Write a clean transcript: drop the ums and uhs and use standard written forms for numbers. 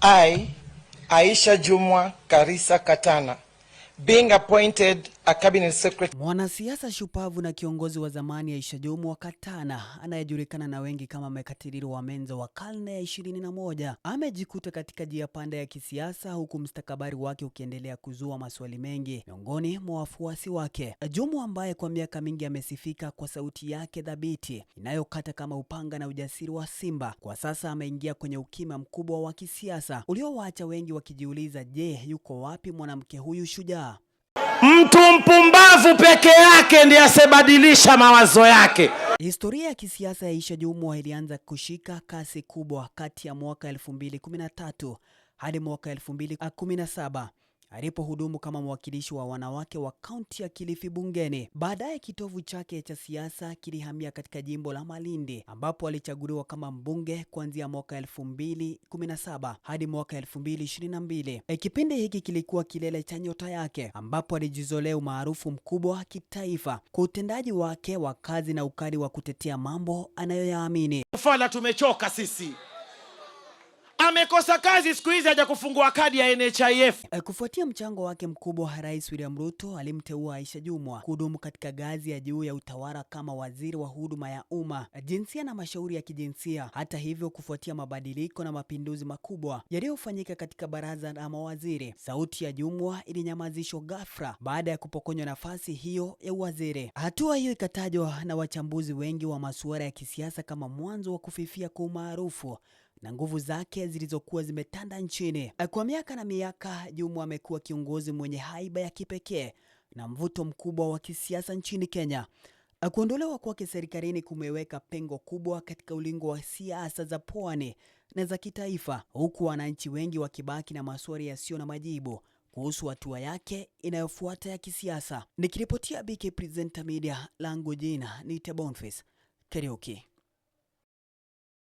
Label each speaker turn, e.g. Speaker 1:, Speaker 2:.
Speaker 1: I, Aisha Jumwa Karisa Katana, being appointed a cabinet secretary.
Speaker 2: Mwanasiasa shupavu na kiongozi wa zamani Aisha Jumwa Katana, anayejulikana na wengi kama mekatiriro wa menzo wa karne ya 21, amejikuta katika njia panda ya kisiasa, huku mstakabali wake ukiendelea kuzua maswali mengi miongoni mwa wafuasi wake. Jumwa, ambaye kwa miaka mingi amesifika kwa sauti yake thabiti inayokata kama upanga na ujasiri wa simba, kwa sasa ameingia kwenye ukimya mkubwa wa kisiasa uliowaacha wengi wakijiuliza, je, yuko wapi mwanamke huyu shujaa?
Speaker 3: Mtu mpumbavu peke yake ndiye asebadilisha mawazo yake.
Speaker 2: Historia ya kisiasa ya Aisha Jumwa ilianza kushika kasi kubwa kati ya mwaka 2013 hadi mwaka 2017 alipohudumu kama mwakilishi wa wanawake wa kaunti ya Kilifi bungeni. Baadaye kitovu chake cha siasa kilihamia katika jimbo la Malindi, ambapo alichaguliwa kama mbunge kuanzia mwaka 2017 hadi mwaka 2022. Kipindi hiki kilikuwa kilele cha nyota yake, ambapo alijizolea umaarufu mkubwa kitaifa kwa utendaji wake wa kazi na ukali wa kutetea mambo anayoyaamini.
Speaker 3: Fala, tumechoka sisi. Amekosa kazi siku hizi, haja kufungua kadi ya NHIF.
Speaker 2: Kufuatia mchango wake mkubwa, Rais William Ruto alimteua Aisha Jumwa kuhudumu katika ngazi ya juu ya utawala kama waziri wa huduma ya umma, jinsia na mashauri ya kijinsia. Hata hivyo, kufuatia mabadiliko na mapinduzi makubwa yaliyofanyika katika baraza la mawaziri, sauti ya Jumwa ilinyamazishwa ghafla baada ya kupokonywa nafasi hiyo ya uwaziri. Hatua hiyo ikatajwa na wachambuzi wengi wa masuala ya kisiasa kama mwanzo wa kufifia kwa umaarufu na nguvu zake zilizokuwa zimetanda nchini. Kwa miaka na miaka, Jumwa amekuwa kiongozi mwenye haiba ya kipekee na mvuto mkubwa wa kisiasa nchini Kenya. Kuondolewa kwake serikalini kumeweka pengo kubwa katika ulingo wa siasa za pwani na za kitaifa, huku wananchi wengi wakibaki na maswali yasiyo na majibu kuhusu hatua yake inayofuata ya kisiasa. Nikiripotia BK Presenter Media, langu jina ni Boniface Kariuki.